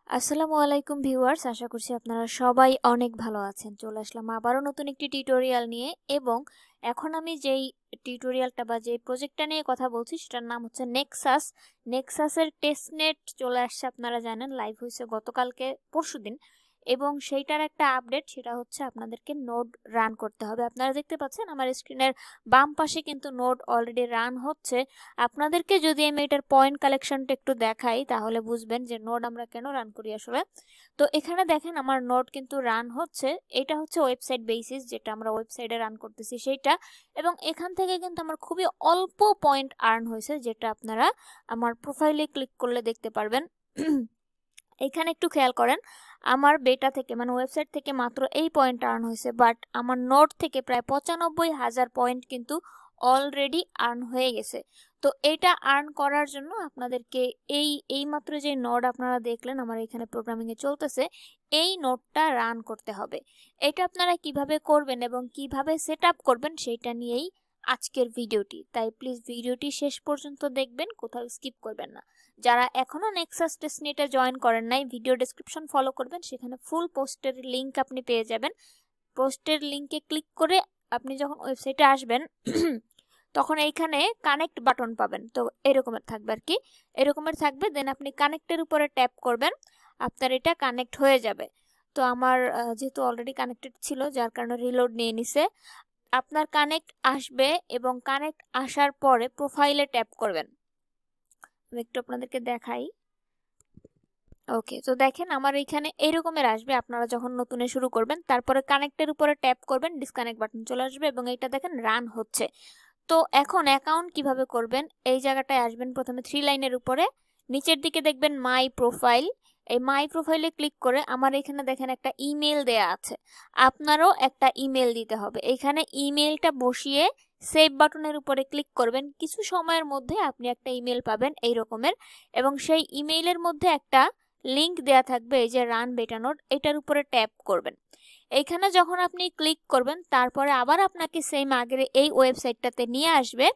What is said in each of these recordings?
আসসালামু আলাইকুম ভিউয়ার্স, আশা করছি আপনারা সবাই অনেক ভালো আছেন। চলে আসলাম আবারও নতুন একটি টিউটোরিয়াল নিয়ে এবং এখন আমি যেই টিউটোরিয়ালটা বা যেই প্রজেক্টটা নিয়ে কথা বলছি সেটার নাম হচ্ছে নেক্সাসের টেস্টনেট চলে আসছে। আপনারা জানেন লাইভ হয়েছে গতকালকে পরশুদিন এবং সেইটার একটা আপডেট, সেটা হচ্ছে আপনাদেরকে নোড রান করতে হবে। আপনারা দেখতে পাচ্ছেন আমার স্ক্রিনের বাম পাশে কিন্তু নোড অলরেডি রান হচ্ছে। আপনাদেরকে যদি আমি এটার পয়েন্ট কালেকশনটা একটু দেখাই তাহলে বুঝবেন যে নোড আমরা কেন রান করি আসলে। তো এখানে দেখেন আমার নোড কিন্তু রান হচ্ছে। এটা হচ্ছে ওয়েবসাইট বেসিস, যেটা আমরা ওয়েবসাইটে রান করতেছি সেইটা, এবং এখান থেকে কিন্তু আমার খুবই অল্প পয়েন্ট আর্ন হয়েছে, যেটা আপনারা আমার প্রোফাইলে ক্লিক করলে দেখতে পারবেন। এখানে একটু খেয়াল করেন, আমার বেটা থেকে মানে ওয়েবসাইট থেকে মাত্র এই পয়েন্ট আর্ন হয়েছে, বাট আমার নোড থেকে প্রায় 95,000 পয়েন্ট কিন্তু অলরেডি আর্ন হয়ে গেছে। তো এটা আর্ন করার জন্য আপনাদেরকে এই মাত্র যে নোড আপনারা দেখলেন আমার এখানে প্রোগ্রামিং এ চলতেছে, এই নোডটা রান করতে হবে। এটা আপনারা কিভাবে করবেন এবং কিভাবে সেট আপ করবেন সেটা নিয়েই আজকের ভিডিওটি, তাই প্লিজ ভিডিওটি শেষ পর্যন্ত দেখবেন, কোথাও স্কিপ করবেন না। যারা এখনো নেক্সাস টেস্টনেটে জয়েন করেন নাই, ভিডিও ডেসক্রিপশন ফলো করবেন, সেখানে ফুল পোস্টের লিংক আপনি পেয়ে যাবেন। পোস্টের লিংকে ক্লিক করে আপনি যখন ওয়েবসাইটে আসবেন তখন এইখানে কানেক্ট বাটন পাবেন। তো এরকমের থাকবে আর কি, এরকমের থাকবে। দেন আপনি কানেক্টের উপরে ট্যাপ করবেন, আপনার এটা কানেক্ট হয়ে যাবে। তো আমার যেহেতু অলরেডি কানেক্টেড ছিল যার কারণে রিলোড নিয়ে নিছে। আপনার কানেক্ট আসবে এবং কানেক্ট আসার পরে প্রোফাইলে ট্যাপ করবেন। আমি একটু আপনাদেরকে দেখাই। ওকে, তো দেখেন আমার এখানে এইরকমের আসবে আপনারা যখন নতুনে শুরু করবেন। তারপরে কানেক্টের উপরে ট্যাপ করবেন, ডিসকানেক্ট বাটন চলে আসবে এবং এটা দেখেন রান হচ্ছে। তো এখন অ্যাকাউন্ট কিভাবে করবেন, এই জায়গাটায় আসবেন প্রথমে 3 লাইনের উপরে, নিচের দিকে দেখবেন মাই প্রোফাইল। এই মাই প্রোফাইলে ক্লিক করে আমার এখানে দেখেন একটা ইমেল দেয়া আছে, আপনারও একটা ইমেল দিতে হবে। এখানে ইমেলটা বসিয়ে সেভ বাটনের উপরে ক্লিক করবেন। কিছু সময়ের মধ্যে আপনি একটা ইমেল পাবেন এই রকমের, এবং সেই ইমেইলের মধ্যে একটা লিংক দেয়া থাকবে, এই যে রান বেটা নোড, এটার উপরে ট্যাপ করবেন। এইখানে যখন আপনি ক্লিক করবেন তারপরে আবার আপনাকে সেম আগের এই ওয়েবসাইটটাতে নিয়ে আসবে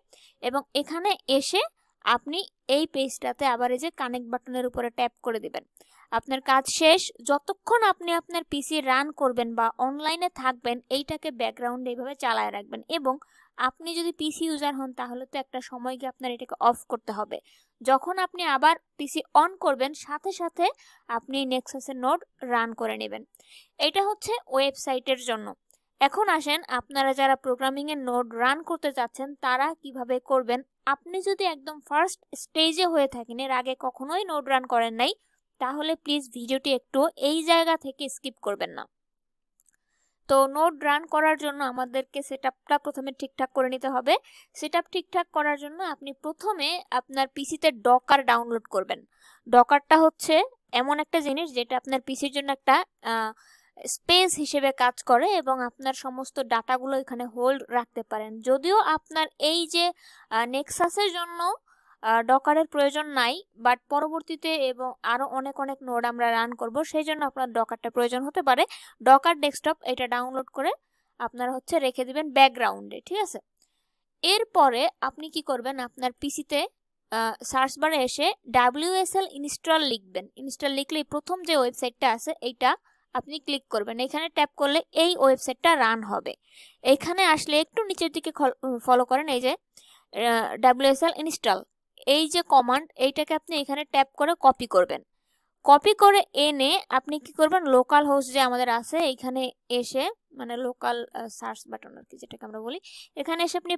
এবং এখানে এসে আপনি এই পেজটাতে আবার এই যে কানেক্ট বাটনের উপরে ট্যাপ করে দিবেন। আপনার কাজ শেষ। যতক্ষণ আপনি আপনার পিসি রান করবেন বা অনলাইনে থাকবেন, এইটাকে ব্যাকগ্রাউন্ডে এইভাবে চালায় রাখবেন, এবং আপনি যদি পিসি ইউজার হন তাহলে তো একটা সময় গিয়ে আপনার এটাকে অফ করতে হবে। যখন আপনি আবার পিসি অন করবেন সাথে সাথে আপনি নেক্সাসের নোড রান করে নেবেন। এটা হচ্ছে ওয়েবসাইটের জন্য। এখন আসেন আপনারা যারা প্রোগ্রামিং এর নোড রান করতে চাচ্ছেন তারা কিভাবে করবেন। আপনি যদি একদম ফার্স্ট স্টেজে হয়ে থাকেন, এর আগে কখনোই নোড রান করেন নাই, তাহলে প্লিজ ভিডিওটি একটু এই জায়গা থেকে স্কিপ করবেন না। তো নোড রান করার জন্য আমাদেরকে সেটআপটা প্রথমে ঠিকঠাক করে নিতে হবে। সেটআপ ঠিকঠাক করার জন্য আপনি প্রথমে আপনার পিসিতে ডকার ডাউনলোড করবেন। ডকারটা হচ্ছে এমন একটা জিনিস যেটা আপনার পিসির জন্য একটা স্পেস হিসেবে কাজ করে এবং আপনার সমস্ত ডাটাগুলো এখানে হোল্ড রাখতে পারেন। যদিও আপনার এই যে নেক্সাসের জন্য ডকারের প্রয়োজন নাই, বাট পরবর্তীতে এবং আরো অনেক অনেক নোড আমরা রান করব, সেই জন্য আপনার ডকারটা প্রয়োজন হতে পারে। ডকার ডেস্কটপ এটা ডাউনলোড করে আপনারা হচ্ছে রেখে দিবেন ব্যাকগ্রাউন্ডে, ঠিক আছে। এরপরে আপনি কি করবেন, আপনার পিসিতে সার্চ বারে এসে WSL ইনস্টল লিখবেন। ইনস্টল লিখলেই প্রথম যে ওয়েবসাইটটা আছে এইটা আপনি ক্লিক করবেন। এখানে ট্যাপ করলে এই ওয়েবসাইটটা রান হবে। এখানে আসলে একটু নিচের দিকে ফলো করেন, এই যে WSL ইনস্টল, এই যে কমান্ড, এইটাকে আপনি এখানে ট্যাপ করে কপি করবেন। কপি করে এনে আপনি কি করবেন, লোকাল হোস্ট যে আমাদের আছে এখানে এসে, মানে লোকাল সার্চ বাটন আর কি যেটাকে আমরা বলি, এখানে এসে আপনি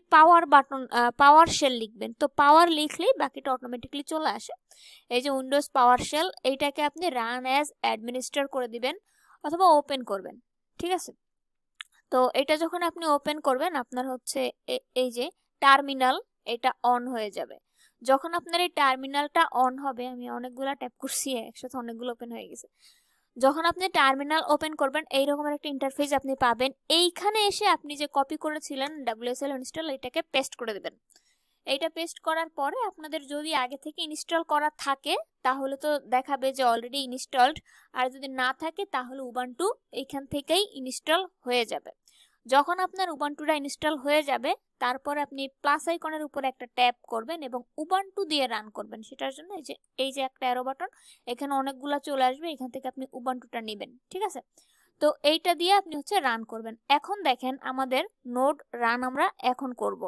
পাওয়ার শেল লিখবেন। তো পাওয়ার লিখলেই বাকিটা অটোমেটিকলি চলে আসে। এই যে উইন্ডোজ পাওয়ার শেল, এইটাকে আপনি রান অ্যাজ অ্যাডমিনিস্ট্রেটর করে দিবেন অথবা ওপেন করবেন, ঠিক আছে। তো এটা যখন আপনি ওপেন করবেন আপনার হচ্ছে এই যে টার্মিনাল, এটা অন হয়ে যাবে। যখন আপনার এই টার্মিনালটা অন হবে, আমি অনেকগুলা ট্যাপ করছি একসাথে, অনেকগুলো ওপেন হয়ে গেছে। যখন আপনি টার্মিনাল ওপেন করবেন এই রকমের একটা ইন্টারফেস আপনি পাবেন। এইখানে এসে আপনি যে কপি করেছিলেন WSL ইনস্টল, এটাকে পেস্ট করে দিবেন। এইটা পেস্ট করার পরে আপনাদের যদি আগে থেকে ইনস্টল করা থাকে তাহলে তো দেখাবে যে অলরেডি ইনস্টলড, আর যদি না থাকে তাহলে উবান্টু এইখান থেকেই ইনস্টল হয়ে যাবে। যখন আপনার উবান্টুটা ইনস্টল হয়ে যাবে তারপর আপনি প্লাস আইকনের উপরে একটা ট্যাপ করবেন এবং উবান্টু দিয়ে রান করবেন। সেটার জন্য এই যে একটা অ্যারো বাটন, এখানে অনেকগুলা চলে আসবে, এখান থেকে আপনি উবান্টুটা নেবেন। ঠিক আছে, তো এইটা দিয়ে আপনি হচ্ছে রান করবেন। এখন দেখেন আমাদের নোড রান আমরা এখন করব।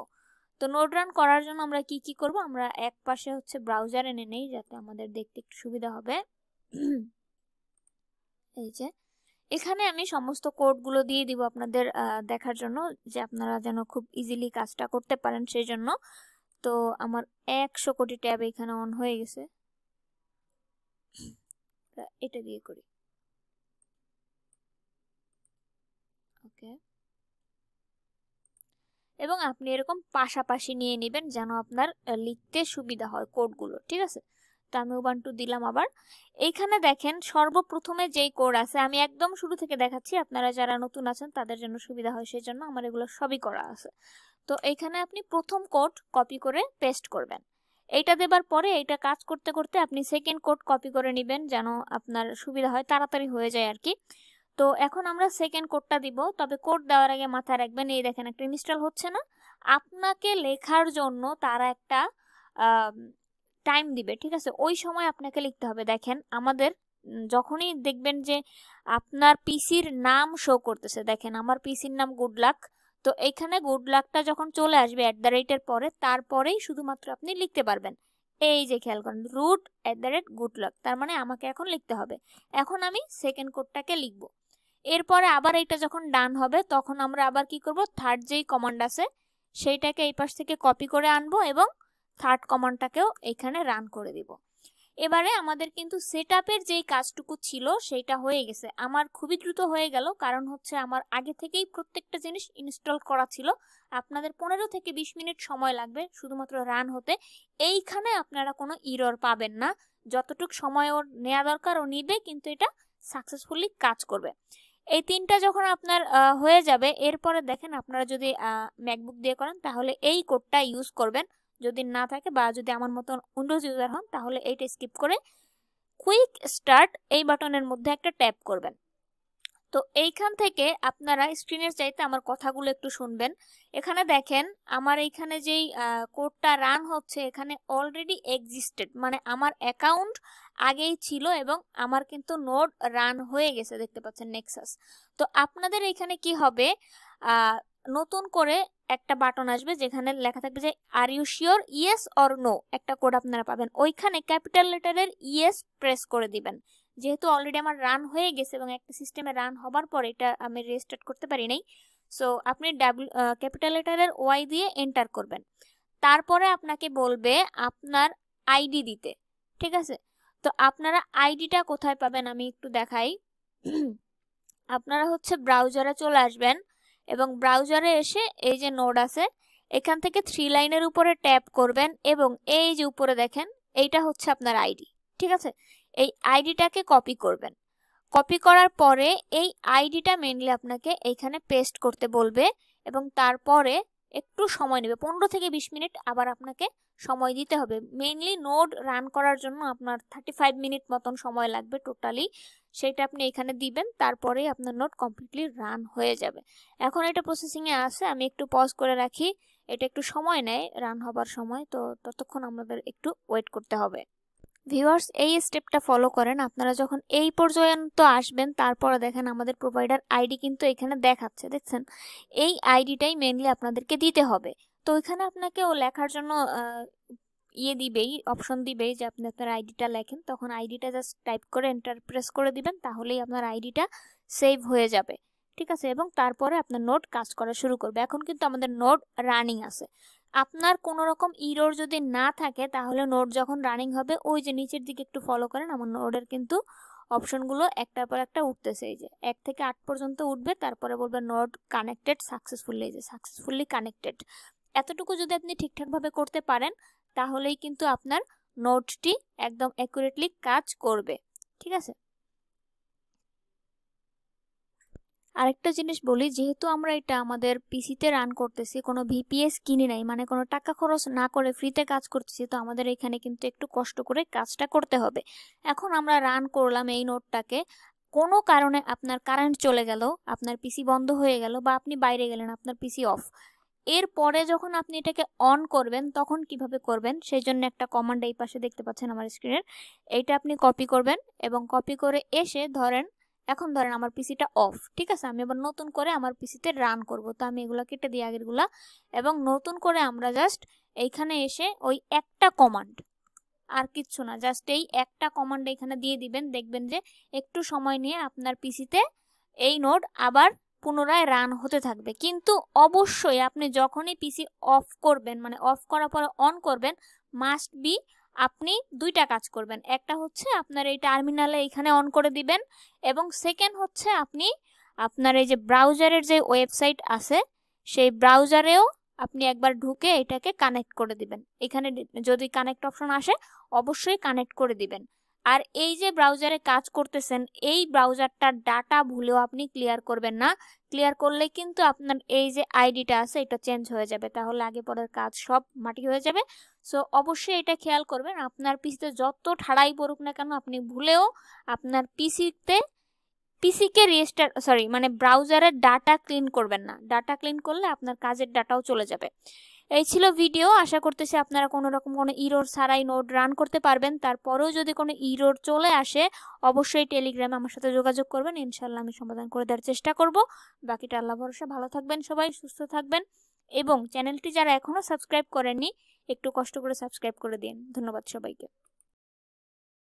তো নোড রান করার জন্য আমরা কি কি করব, আমরা এক পাশে হচ্ছে ব্রাউজার এনে নেই যাতে আমাদের দেখতে একটু সুবিধা হবে। এই যে এখানে আমি সমস্ত কোডগুলো দিয়ে দিব আপনাদের দেখার জন্য, যে আপনারা যেন খুব ইজিলি কাজটা করতে পারেন সেই জন্য। তো আমার 100 কোটি ট্যাব এখানে অন হয়ে গেছে, এটা দিয়ে করি। ওকে, এবং আপনি এরকম পাশাপাশি নিয়ে নেবেন যেন আপনার লিখতে সুবিধা হয় কোডগুলো। ঠিক আছে, তো আমি উবান্টু দিলাম আবার। এইখানে দেখেন সর্বপ্রথমে যেই কোড আছে, আমি একদম শুরু থেকে দেখাচ্ছি, আপনারা যারা নতুন আছেন তাদের জন্য সুবিধা হয় সেই জন্য আমার এগুলো সবই করা আছে। তো এইখানে আপনি প্রথম কোড কপি করে পেস্ট করবেন। এইটা দেবার পরে এইটা কাজ করতে করতে আপনি সেকেন্ড কোড কপি করে নেবেন যেন আপনার সুবিধা হয়, তাড়াতাড়ি হয়ে যায় আর কি। তো এখন আমরা সেকেন্ড কোডটা দিব, তবে কোড দেওয়ার আগে মাথায় রাখবেন এই দেখেন একটা ইনস্টল হচ্ছে না, আপনাকে লেখার জন্য তারা একটা টাইম দিবে। ঠিক আছে, ওই সময় আপনাকে লিখতে হবে। দেখেন আমাদের যখনই দেখবেন যে আপনার পিসির নাম শো করতেছে, দেখেন আমার পিসির নাম গুড লাক, তো এইখানে গুড লাকটা যখন চলে আসবে @এর পরে, তারপরেই শুধুমাত্র আপনি লিখতে পারবেন। এই যে খেয়াল করেন রুট @good luck, তার মানে আমাকে এখন লিখতে হবে। এখন আমি সেকেন্ড কোডটাকে লিখবো। এরপরে আবার এটা যখন ডান হবে তখন আমরা আবার কি করব, থার্ড যেই কমান্ড আছে সেইটাকে এই পাশ থেকে কপি করে আনবো এবং থার্ড কমান্ডটাকেও এখানে রান করে দিব। এবারে আমাদের কিন্তু সেটআপের যেই কাজটুকু ছিল সেটা হয়ে গেছে। আমার খুবই দ্রুত হয়ে গেল, কারণ হচ্ছে আমার আগে থেকেই প্রত্যেকটা জিনিস ইনস্টল করা ছিল। আপনাদের 15 থেকে 20 মিনিট সময় লাগবে শুধুমাত্র রান হতে। এইখানে আপনারা কোনো ইরর পাবেন না, যতটুকু সময় ওর নেওয়া দরকার ও নিবে, কিন্তু এটা সাকসেসফুলি কাজ করবে। এই তিনটা যখন আপনার হয়ে যাবে, এরপরে দেখেন আপনারা যদি ম্যাকবুক দিয়ে করেন তাহলে এই কোডটা ইউজ করবেন, যদি না থাকে বা যদি আমার মতন উইন্ডোজ ইউজার হন তাহলে এইটা স্কিপ করে কুইক স্টার্ট এই বাটনের মধ্যে একটা ট্যাপ করবেন। তো এইখান থেকে আপনারা স্ক্রিনের চাইতে আমার কথাগুলো একটু শুনবেন। এখানে দেখেন আমার এইখানে যেই কোডটা রান হচ্ছে এখানে অলরেডি এক্সিস্টেড, মানে আমার অ্যাকাউন্ট আগেই ছিল এবং আমার কিন্তু নোড রান হয়ে গেছে, দেখতে পাচ্ছেন নেক্সাস। তো আপনাদের এখানে কি হবে, নতুন করে একটা বাটন আসবে যেখানে লেখা থাকবে যে are you sure, yes or no, একটা কোড আপনারা পাবেন। ওইখানে ক্যাপিটাল লেটারের ইয়েস প্রেস করে দিবেন। যেহেতু অলরেডি আমার রান হয়ে গেছে এবং একটা সিস্টেমে রান হবার পর এটা আমি রিস্টার্ট করতে পারি নাই, সো আপনি ক্যাপিটাল লেটারের ওয়াই দিয়ে এন্টার করবেন। তারপরে আপনাকে বলবে আপনার আইডি দিতে। ঠিক আছে, তো আপনারা আইডিটা কোথায় পাবেন আমি একটু দেখাই। আপনারা হচ্ছে ব্রাউজারে চলে আসবেন এবং ব্রাউজারে এসে এই যে নোড আছে এখান থেকে 3 লাইনের উপরে ট্যাপ করবেন এবং এই যে উপরে দেখেন এইটা হচ্ছে আপনার আইডি। ঠিক আছে, এই আইডিটাকে কপি করবেন। কপি করার পরে এই আইডিটা মেইনলি আপনাকে এইখানে পেস্ট করতে বলবে এবং তারপরে একটু সময় নেবে, 15 থেকে 20 মিনিট আবার আপনাকে সময় দিতে হবে। মেইনলি নোড রান করার জন্য আপনার 35 মিনিট মতন সময় লাগবে টোটালি, সেটা আপনি এখানে দিবেন, তারপরেই আপনার নোড কমপ্লিটলি রান হয়ে যাবে। এখন এটা প্রসেসিংয়ে আছে, আমি একটু পজ করে রাখি, এটা একটু সময় নেয় রান হবার সময়, তো ততক্ষণ আমাদের একটু ওয়েট করতে হবে। ভিউয়ার্স এই স্টেপটা ফলো করেন, আপনারা যখন এই পর্যন্ত আসবেন তারপরে দেখেন আমাদের প্রোভাইডার আইডি কিন্তু এখানে দেখাচ্ছে, দেখছেন এই আইডিটাই মেইনলি আপনাদেরকে দিতে হবে। তো এখানে আপনাকে ও লেখার জন্য দিবেই, অপশন দিবেই যে আপনি আপনার আইডিটা লেখেন, তখন আইডিটা জাস্ট টাইপ করে এন্টার প্রেস করে দিবেন, তাহলেই আপনার আইডিটা সেভ হয়ে যাবে। ঠিক আছে, এবং তারপরে আপনার নোড কাজ করা শুরু করবে। এখন কিন্তু আমাদের নোড রানিং আছে। আপনার কোনো রকম ইরর যদি না থাকে তাহলে নোড যখন রানিং হবে ওই যে নিচের দিকে একটু ফলো করেন, আমার নোডের কিন্তু অপশনগুলো একটার পর একটা উঠতেছে, এই যে 1 থেকে 8 পর্যন্ত উঠবে, তারপরে বলবে নোড কানেক্টেড সাকসেসফুলি, এই যে সাকসেসফুলি কানেক্টেড। এতটুকু যদি আপনি ঠিকঠাকভাবে করতে পারেন তাহলেই কিন্তু আপনার নোডটি একদম অ্যাকুরেটলি কাজ করবে। ঠিক আছে, আরেকটা জিনিস বলি, যেহেতু আমরা এটা আমাদের পিসিতে রান করতেছি, কোনো ভিপিএস কিনি নাই, মানে কোনো টাকা খরচ না করে ফ্রিতে কাজ করতেছি, তো আমাদের এখানে কিন্তু একটু কষ্ট করে কাজটা করতে হবে। এখন আমরা রান করলাম এই নোডটাকে, কোনো কারণে আপনার কারেন্ট চলে গেল, আপনার পিসি বন্ধ হয়ে গেল, বা আপনি বাইরে গেলেন, আপনার পিসি অফ, এরপরে যখন আপনি এটাকে অন করবেন তখন কিভাবে করবেন সেই জন্য একটা কমান্ড এই পাশে দেখতে পাচ্ছেন আমার স্ক্রিনের, এইটা আপনি কপি করবেন এবং কপি করে এসে এখন ধরেন আমার পিসিটা অফ, ঠিক আছে, আমি আবার নতুন করে আমার পিসিতে রান করব। তো আমি এগুলা কেটে দিই আগেরগুলা, এবং নতুন করে আমরা জাস্ট এইখানে এসে ওই একটা কমান্ড, আর কিচ্ছু না, জাস্ট এই একটা কমান্ড এখানে দিয়ে দিবেন। দেখবেন যে একটু সময় নিয়ে আপনার পিসিতে এই নোড আবার পুনরায় রান হতে থাকবে। কিন্তু অবশ্যই আপনি যখনই পিসি অফ করবেন, মানে অফ করার পরে অন করবেন, মাস্ট বি আপনি দুইটা কাজ করবেন। একটা হচ্ছে আপনার এই টার্মিনালে এখানে অন করে দিবেন, এবং সেকেন্ড হচ্ছে আপনি আপনার এই যে ব্রাউজারের যে ওয়েবসাইট আছে সেই ব্রাউজারেও আপনি একবার ঢুকে এটাকে কানেক্ট করে দিবেন। এখানে যদি কানেক্ট অপশন আসে অবশ্যই কানেক্ট করে দিবেন। আর এই যে ব্রাউজারে কাজ করতেছেন এই ব্রাউজারটার ডাটা ভুলেও আপনি ক্লিয়ার করবেন না। ক্লিয়ার করলে কিন্তু আপনার এই যে আইডিটা আছে এটা চেঞ্জ হয়ে যাবে, তাহলে আগে পরের কাজ সব মাটি হয়ে যাবে। সো অবশ্যই এটা খেয়াল করবেন, আপনার পিসিতে যত ঠাড়াই পড়ুক না কেন আপনি ভুলেও আপনার পিসিকে মানে ব্রাউজারের ডাটা ক্লিন করবেন না। ডাটা ক্লিন করলে আপনার কাজের ডাটাও চলে যাবে। এই ছিল ভিডিও, আশা করতেছি আপনারা কোনো রকম কোনো ইরর ছাড়াই নোড রান করতে পারবেন। তারপরেও যদি কোনো ইরর চলে আসে অবশ্যই টেলিগ্রামে আমার সাথে যোগাযোগ করবেন, ইনশাল্লাহ আমি সমাধান করে দেওয়ার চেষ্টা করব। বাকিটা আল্লাহ ভরসা। ভালো থাকবেন সবাই, সুস্থ থাকবেন, এবং চ্যানেলটি যারা এখনো সাবস্ক্রাইব করেননি একটু কষ্ট করে সাবস্ক্রাইব করে দিন। ধন্যবাদ সবাইকে।